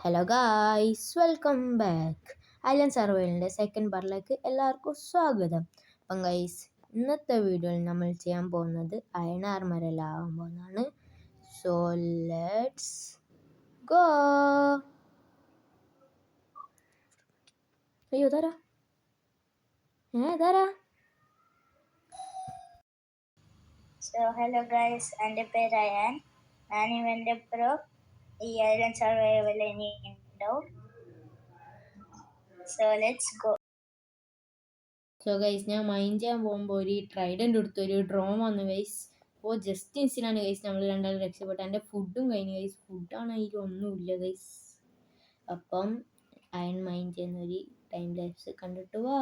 Hello guys, welcome back. Island സർവൈവലിൻ്റെ second പാർട്ടിലേക്ക് എല്ലാവർക്കും സ്വാഗതം. അപ്പം ഗൈസ്, ഇന്നത്തെ വീഡിയോയിൽ നമ്മൾ ചെയ്യാൻ പോകുന്നത് അയൺ ആർമറെല്ലാം ആവാൻ പോകുന്നതാണ്. So let's go. അയ്യോ തരാ തരാ. ഹലോ ഗൈസ്, എൻ്റെ പേര് അയാൻ. ഞാനിവൻ്റെ പ്രോ ഈ ഐലൻഡ് സർവൈവൽ ഇനി ഉണ്ടാവും. So let's go. So guys, ഞാൻ മൈൻഡ് ചെയ്യാൻ പോകുമ്പോൾ ഒരു ട്രൈഡൻ്റ് എടുത്തു, ഒരു ഡ്രോൺ വന്നു ഗൈസ്. അപ്പോൾ ജസ്റ്റ് ഇൻസിനാണ് ഗൈസ് നമ്മൾ രണ്ടാളും രക്ഷപ്പെട്ടു. എൻ്റെ ഫുഡും കഴിഞ്ഞു ഗൈസ്. ഫുഡാണ് അതിലൊന്നുമില്ല ഗൈസ്. അപ്പം അയൺ മൈൻഡ് ചെയ്യുന്ന ഒരു ടൈം ലാപ്സ് കണ്ടിട്ട് വാ.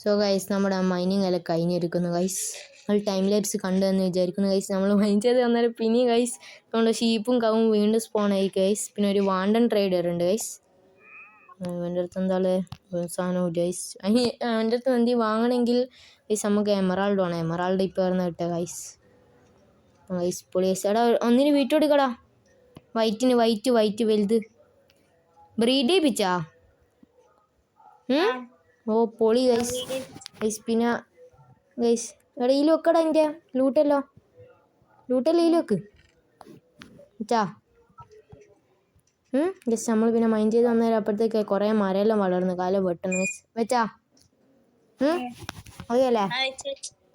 സോ ഗൈസ് നമ്മുടെ മൈനിങ് എല്ലാം കഴിഞ്ഞിരിക്കുന്നു ഗൈസ്. നമ്മൾ ടൈം ലാപ്സ് കണ്ടു എന്ന് വിചാരിക്കുന്നു ഗൈസ്. നമ്മൾ മൈൻ ചെയ്ത് വന്നാലും പിന്നെ ഗൈസ് നമ്മുടെ ഷീപ്പും കവും വീണ്ടും സ്പോണായി ഗൈസ്. പിന്നെ ഒരു വാണ്ടൻ ട്രേഡർ ഉണ്ട് ഗൈസ്. എൻ്റെ അടുത്ത് എന്താള് സാധനവും ഗൈസ്. അതിന് എൻ്റെ അടുത്ത് എന്തി വാങ്ങണമെങ്കിൽ ഗൈസ് നമുക്ക് എമറാൾഡ് വേണം. എമറാൾഡ് ഇപ്പോൾ വരുന്ന കിട്ടുക ഗൈസ്. ഗൈസ് പൊളി ഗൈസ്. എടാ ഒന്നിന് വീട്ടു കൊടുക്കടാ. വൈറ്റ് വലുത് ബ്രീഡ് ചെയ്യിപ്പിച്ചാ. ഓ പൊളി ഗൈസ്. ഗൈസ് പിന്നെ ഗൈസ് എടാ ഈ വെക്കടാ എൻ്റെ ലൂട്ടല്ലോ ഈ വെക്ക് വെച്ചാ. ഗൈസ് നമ്മൾ പിന്നെ മൈൻഡ് ചെയ്ത് വന്നേരം അപ്പോഴത്തേക്ക് കുറേ മരമെല്ലാം വളർന്നു കാലം വെട്ടണം ഗൈസ്. വെച്ചാ ഓക്കെയല്ലേ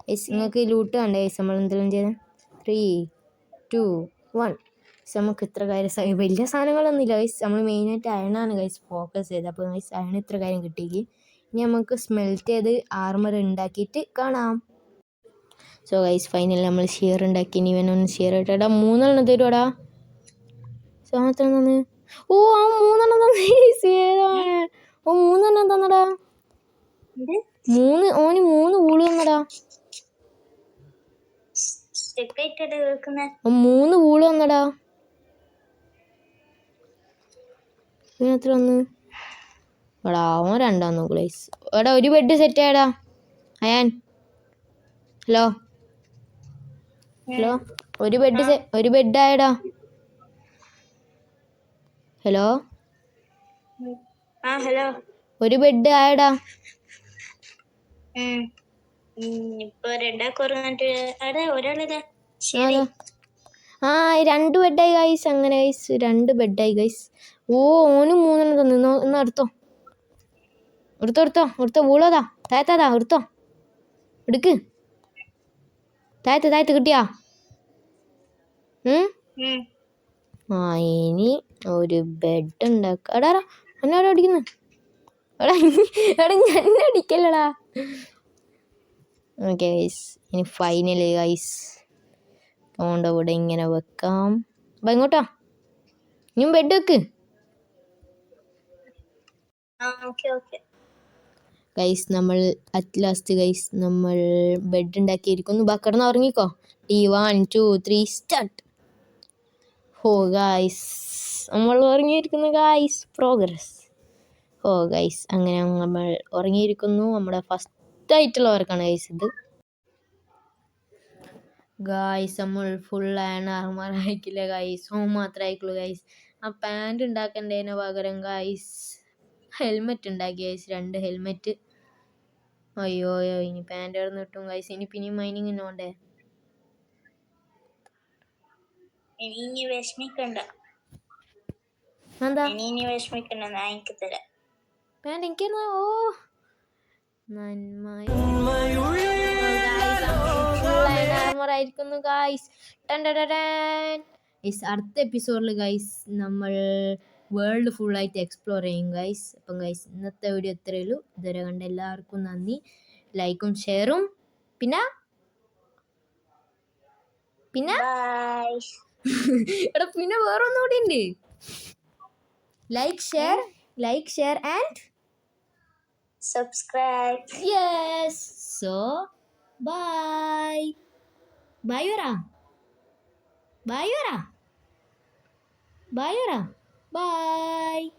ഗൈസ്? നിങ്ങൾക്ക് ലൂട്ട് കണ്ടേ ഗൈസ്? നമ്മൾ എന്തെങ്കിലും ചെയ്ത് 3, 2, 1 നമുക്ക് ഇത്ര കാര്യം വലിയ സാധനങ്ങളൊന്നും ഇല്ല ഗൈസ്. നമ്മൾ മെയിനായിട്ട് അയണാണ് ഗൈസ് ഫോക്കസ് ചെയ്തത്. അപ്പോൾ ഗൈസ് അയൺ ഇത്ര കാര്യം കിട്ടിയെങ്കിൽ ഇനി നമുക്ക് സ്മെൽറ്റ് ചെയ്ത് ആർമർ ഉണ്ടാക്കിയിട്ട് കാണാം. സോ ഗൈസ് ഫൈനലി നമ്മൾ ഷിയർ ഉണ്ടാക്കി. ഇനി ഇവനൊന്ന് ഷിയർ ഇട്ടാ 3 തരുവാടാ. സോ മാത്രം തന്ന്. ഓ ആ 3 തന്നു ഗൈസ്. ഏതാണ് ഓ 3 തന്നടാ. ഓന് 3 വൂള് തന്നടാ. 3 വൂള് തന്നടാ. എത്ര വന്ന് എടാ? അവൻ 2 നോക്കൂ ഗൈസ്. എടാ ഒരു ബെഡ് സെറ്റ് ആയടാ. അയാൻ ഹലോ ഒരു ബെഡ് ആയടാ. ഹലോ ഒരു ബെഡ് ആയടാ. ആ 2 ബെഡായി ഗൈസ്. അങ്ങനെ ഗൈസ് 2 ബെഡായി ഗൈസ്. ഓ ഓന് 3 തന്നു. എന്നാ എടുത്തോ വൂളതാ. താഴത്താ എടുത്തോ. എടുക്ക്. താഴത്ത് കിട്ടിയാ? ആ ഇനി ഒരു ബെഡ് ഉണ്ടാക്കാം. എടാ എന്നാടാ അടിക്കുന്നു? എടാ ഞാൻ അടിക്കല്ലടാ. ഓക്കെ ഗൈസ് ഇനി ഫൈനലി ഗൈസ് അതുകൊണ്ട് ഇവിടെ ഇങ്ങനെ വെക്കാം. അപ്പം ഇങ്ങോട്ടാ ഇനിയും ബെഡ് വെക്ക് ഗൈസ്. നമ്മൾ അറ്റ് ലാസ്റ്റ് ഗൈസ് നമ്മൾ ബെഡ് ഉണ്ടാക്കിയിരിക്കുന്നു. കിടന്ന് ഉറങ്ങിക്കോ. 1, 2, 3 സ്റ്റാർട്ട്. ഓ ഗൈസ് നമ്മൾ ഉറങ്ങിയിരിക്കുന്നു ഗൈസ്. പ്രോഗ്രസ്. ഓ ഗൈസ് അങ്ങനെ നമ്മൾ ഉറങ്ങിയിരിക്കുന്നു. നമ്മുടെ ഫസ്റ്റ് ആയിട്ടുള്ള വർക്കാണ് ഗൈസ് ഇത്. ഗൈസ് നമ്മൾ ഫുൾ ആർമർ അയക്കില്ല ഗൈസ്. ഹോം മാത്രമേ അയക്കുള്ളൂ ഗൈസ്. ആ പാൻറ് ഉണ്ടാക്കേണ്ടതിന് പകരം ഗൈസ് ഹെൽമെറ്റ് ഉണ്ടാക്കി ഗൈസ്. 2 ഹെൽമെറ്റ്. അയ്യോ ഇനി പാൻറ് ഇറന്ന് കിട്ടും ഗൈസ്. ഇനി പിന്നെയും മൈനിങ് പോണ്ടേ? എന്താ പാൻറ് എനിക്കായിരുന്നു. ഓ ആയിരിക്കുന്നു ഗൈസ്. അടുത്ത എപ്പിസോഡിൽ ഗൈസ് നമ്മൾ വേൾഡ് ഫുള്ളായിട്ട് എക്സ്പ്ലോർ ചെയ്യും ഗൈസ്. അപ്പം ഗൈസ് ഇന്നത്തെ വീഡിയോ ഇത്രയേ ഉള്ളൂ. ഇതുവരെ കണ്ട എല്ലാവർക്കും നന്ദി. ലൈക്കും ഷെയറും പിന്നെ എടാ പിന്നെ വേറൊന്നും കൂടി ഉണ്ട്. Like share and subscribe. Yes. So, bye. Bye, Yura. Bye.